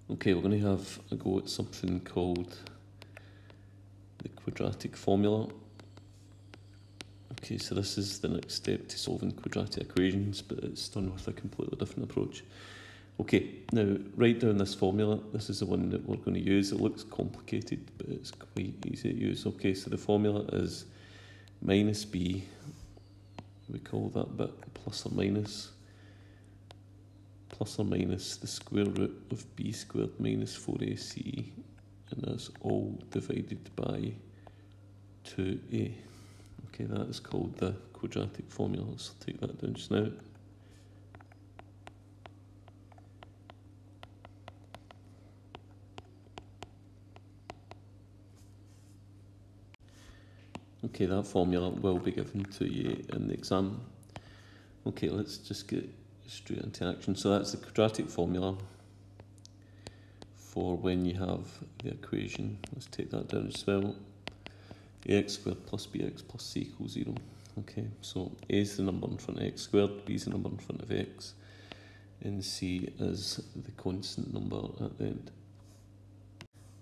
Okay, we're going to have a go at something called the quadratic formula. Okay, so this is the next step to solving quadratic equations, but it's done with a completely different approach. Okay, now write down this formula. This is the one that we're going to use. It looks complicated, but it's quite easy to use. Okay, so the formula is minus b, we call that bit plus or minus the square root of b squared minus 4ac, and that's all divided by 2a. Okay, that is called the quadratic formula. So take that down just now. Okay, that formula will be given to you in the exam. Okay, let's just get straight into action. So that's the quadratic formula for when you have the equation. Let's take that down as well. Ax squared plus bx plus c equals 0. Okay, so a is the number in front of x squared, b is the number in front of x, and c is the constant number at the end.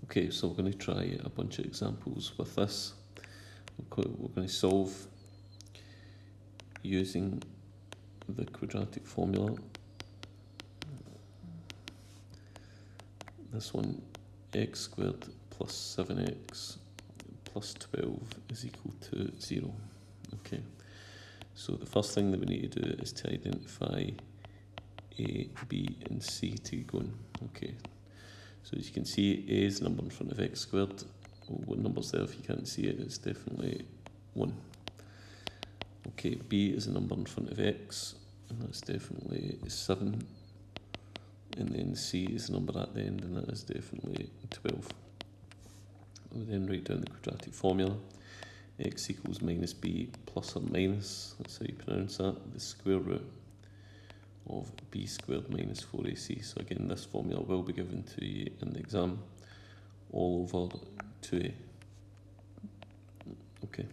Okay, so we're going to try a bunch of examples with this. We're going to solve using the quadratic formula. This one, x squared plus 7x plus 12 is equal to 0. Okay, so the first thing that we need to do is to identify a, b and c to go in. Okay, so as you can see, a is the number in front of x squared. Well, what number's there if you can't see it? It's definitely 1. Okay, b is a number in front of x, and that's definitely 7. And then c is the number at the end, and that is definitely 12. We then write down the quadratic formula. X equals minus b plus or minus, that's how you pronounce that, the square root of b squared minus 4ac. So again, this formula will be given to you in the exam, all over 2a. Okay,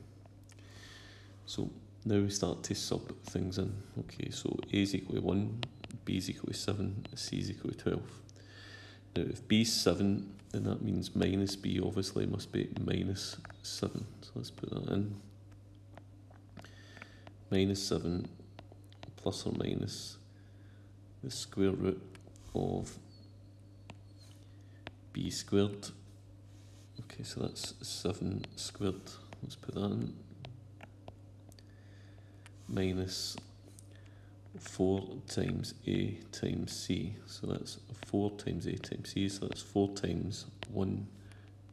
so now we start to sub things in. Okay, so a is equal to 1, b is equal to 7, c is equal to 12. Now if b is 7, then that means minus b obviously must be minus 7. So let's put that in. Minus 7 plus or minus the square root of b squared. Okay, so that's 7 squared. Let's put that in. Minus 4 times a times c. So that's 4 times a times c. So that's 4 times 1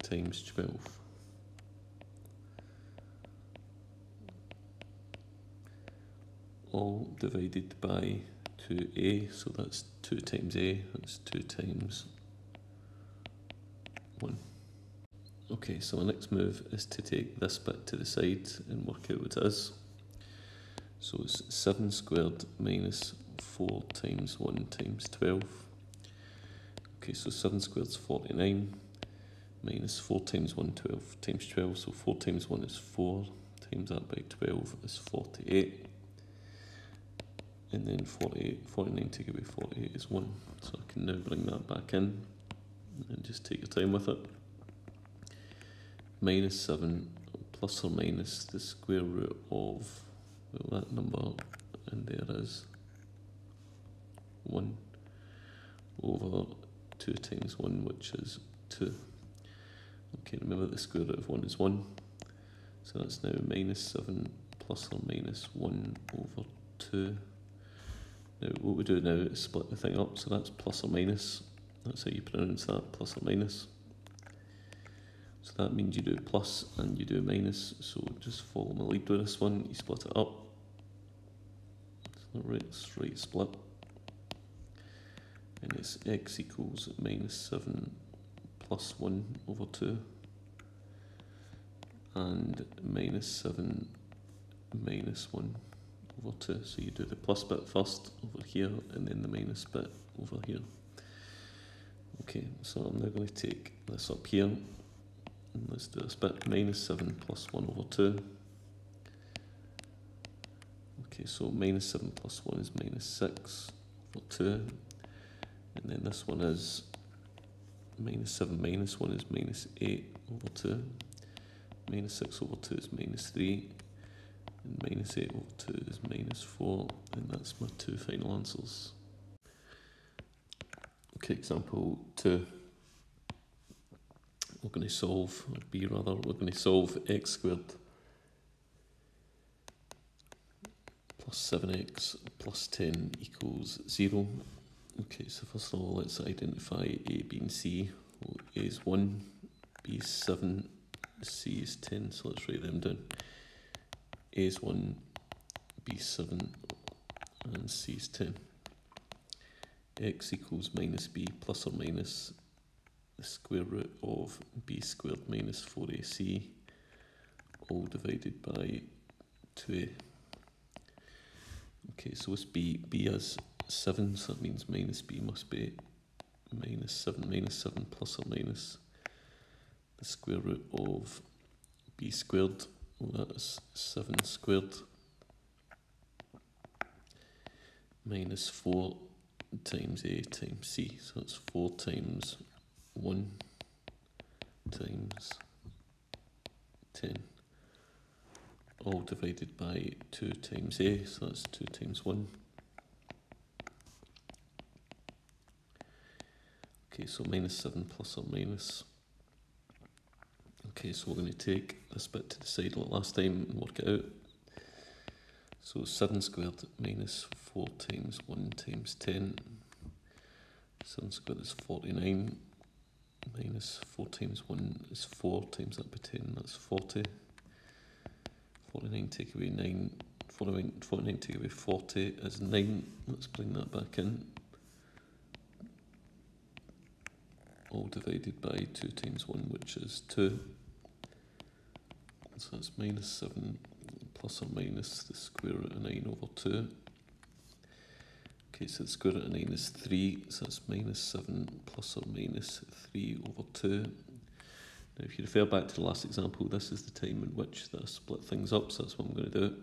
times 12. All divided by 2a. So that's 2 times a. That's 2 times 1. Okay, so the next move is to take this bit to the side and work out what it is. So it's 7 squared minus 4 times 1 times 12. Okay, so 7 squared is 49, minus 4 times 1, 12 times 12. So 4 times 1 is 4, times that by 12 is 48. And then 49 take away 48 is 1. So I can now bring that back in and just take your time with it. Minus 7 plus or minus the square root of, well, that number in there is 1 over 2 times 1, which is 2. Okay, remember the square root of 1 is 1. So that's now minus 7 plus or minus 1 over 2. Now what we do now is split the thing up, so that's plus or minus. That's how you pronounce that, plus or minus. So that means you do plus and you do minus, so just follow my lead with this one, you split it up. So right split. And it's x equals minus 7 plus 1 over 2. And minus 7 minus 1 over 2. So you do the plus bit first over here and then the minus bit over here. Okay, so I'm now going to take this up here. And let's do this bit, minus 7 plus 1 over 2. Okay, so minus 7 plus 1 is minus 6 over 2. And then this one is minus 7 minus 1 is minus 8 over 2. Minus 6 over 2 is minus 3. And minus 8 over 2 is minus 4. And that's my two final answers. Okay, example 2. We're going to solve, or B rather, we're going to solve x squared plus 7x plus 10 equals 0. Okay, so first of all, let's identify A, B and C. Well, A is 1, B is 7, C is 10, so let's write them down. A is 1, B is 7, and C is 10. X equals minus B plus or minus the square root of B squared minus 4AC, all divided by 2A. Okay, so it's B has 7, so that means minus B must be minus 7 plus or minus the square root of B squared, well, that's 7 squared, minus 4 times A times C, so it's 4 times 1 times 10, all divided by 2 times A, so that's 2 times 1. Okay, so minus 7 plus or minus. Okay, so we're going to take this bit to the side like last time and work it out. So 7 squared minus 4 times 1 times 10. 7 squared is 49. Minus 4 times 1 is 4 times that by 10, that's 40. 49 take away 9. 49 take away 40 is 9. Let's bring that back in. All divided by 2 times 1, which is 2. So that's minus 7 plus or minus the square root of 9 over 2. Okay, so the square root of 9 is 3, so that's minus 7 plus or minus 3 over 2. Now if you refer back to the last example, this is the time in which I split things up, so that's what I'm going to do.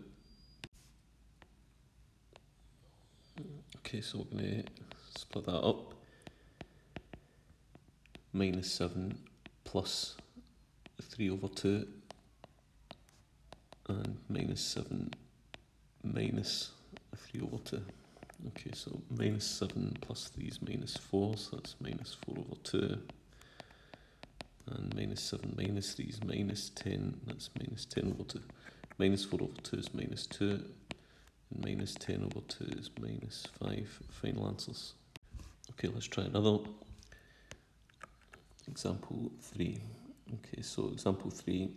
Okay, so we're going to split that up. Minus 7 plus 3 over 2 and minus 7 minus 3 over 2. Okay, so minus 7 plus 3 is minus 4, so that's minus 4 over 2. And minus 7 minus 3 is minus 10, that's minus 10 over 2. Minus 4 over 2 is minus 2. And minus 10 over 2 is minus 5. Final answers. Okay, let's try another. Example 3. Okay, so example 3,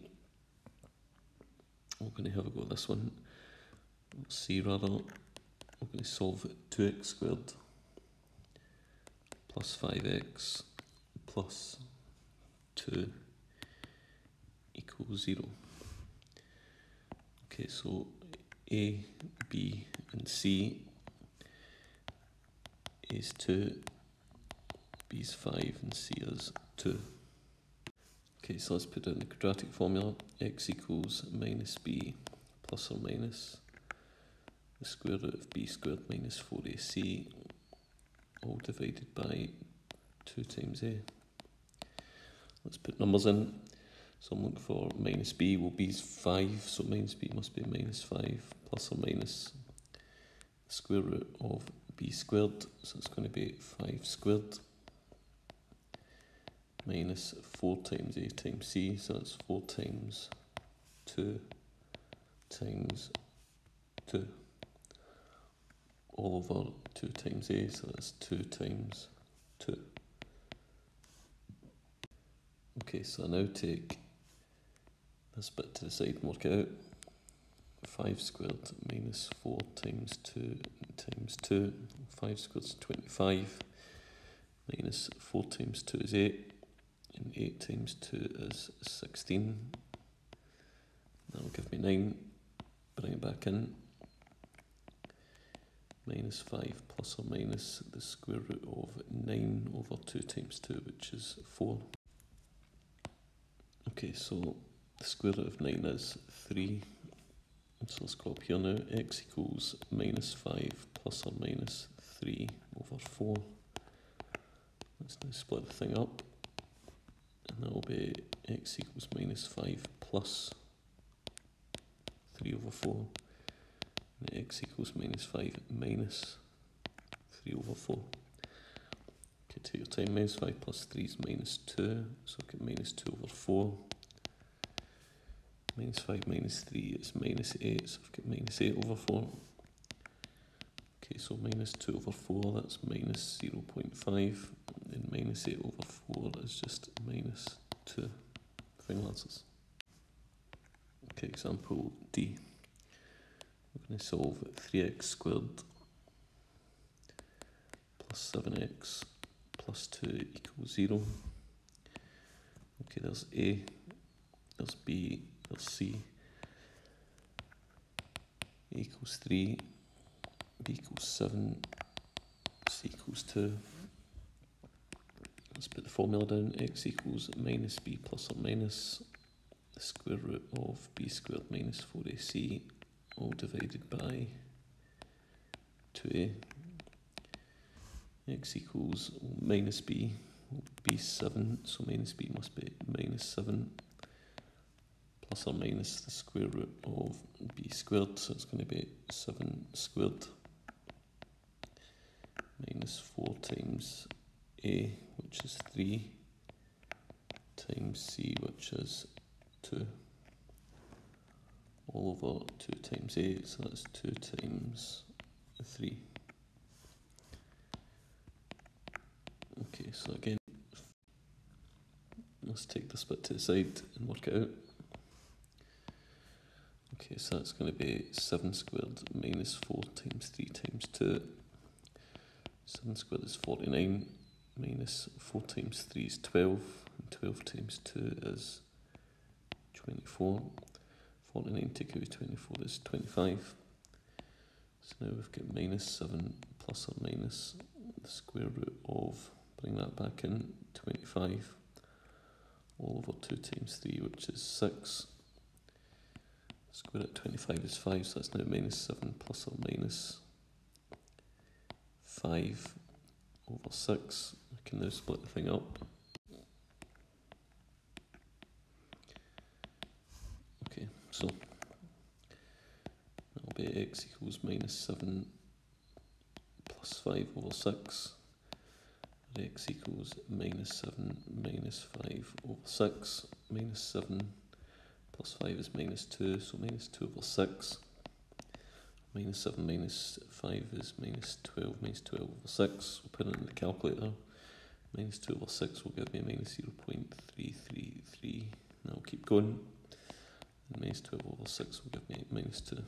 we're going to have a go at this one. C rather, we're going to solve 2x squared plus 5x plus 2 equals 0. Okay, so A, B and C is 2, B is 5 and C is 2. Okay, so let's put in the quadratic formula. X equals minus B plus or minus the square root of B squared minus 4AC, all divided by 2 times A. Let's put numbers in. So I'm looking for minus B. Well, B is 5, so minus B must be minus 5 plus or minus the square root of B squared, so it's going to be 5 squared minus 4 times A times C, so that's 4 times 2 times 2 all over 2 times A, so that's 2 times 2. Okay, so I now take this bit to the side and work it out. 5 squared minus 4 times 2 times 2. 5 squared is 25. Minus 4 times 2 is 8. And 8 times 2 is 16. That will give me 9. Bring it back in. Minus 5 plus or minus the square root of 9 over 2 times 2, which is 4. Okay, so the square root of 9 is 3. So let's go up here now. X equals minus 5 plus or minus 3 over 4. Let's now split the thing up. that will be x equals minus 5 plus 3 over 4. And x equals minus 5 minus 3 over 4. Okay, take your time. Minus 5 plus 3 is minus 2. So I've got minus 2 over 4. Minus 5 minus 3 is minus 8. So I've got minus 8 over 4. Okay, so minus 2 over 4, that's minus 0.5. And minus 8 over 4 is just minus 2. Final answers. Okay, example D. We're going to solve 3x squared plus 7x plus 2 equals 0. Okay, there's A, there's B, there's C. A equals 3, B equals 7, C equals 2. Let's put the formula down. X equals minus B plus or minus the square root of B squared minus 4AC, all divided by 2A. X equals minus B, B is 7, so minus B must be minus 7, plus or minus the square root of B squared, so it's going to be 7 squared minus 4 times A, which is 3, times C, which is 2, all over 2 times A, so that's 2 times 3. Okay, so again, let's take this bit to the side and work it out. Okay, so that's going to be 7 squared minus 4 times 3 times 2. 7 squared is 49, minus 4 times 3 is 12, and 12 times 2 is 24. 49 take away 24 is 25. So now we've got minus 7 plus or minus the square root of, bring that back in, 25, all over 2 times 3, which is 6. Square root of 25 is 5, so that's now minus 7 plus or minus 5 over 6. I can now split the thing up. Okay, so that'll be x equals minus 7 plus 5 over 6. And x equals minus 7 minus 5 over 6. Minus 7 plus 5 is minus 2, so minus 2 over 6. Minus 7 minus 5 is minus 12, minus 12 over 6. We'll put it in the calculator. Minus 2 over 6 will give me a minus 0.333. Now we'll keep going. And minus 12 over 6 will give me minus 2.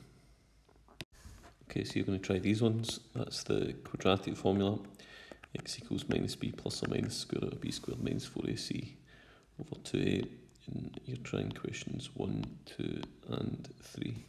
Okay, so you're going to try these ones. That's the quadratic formula. X equals minus B plus or minus square root of B squared minus 4AC over 2A. And you're trying questions 1, 2 and 3.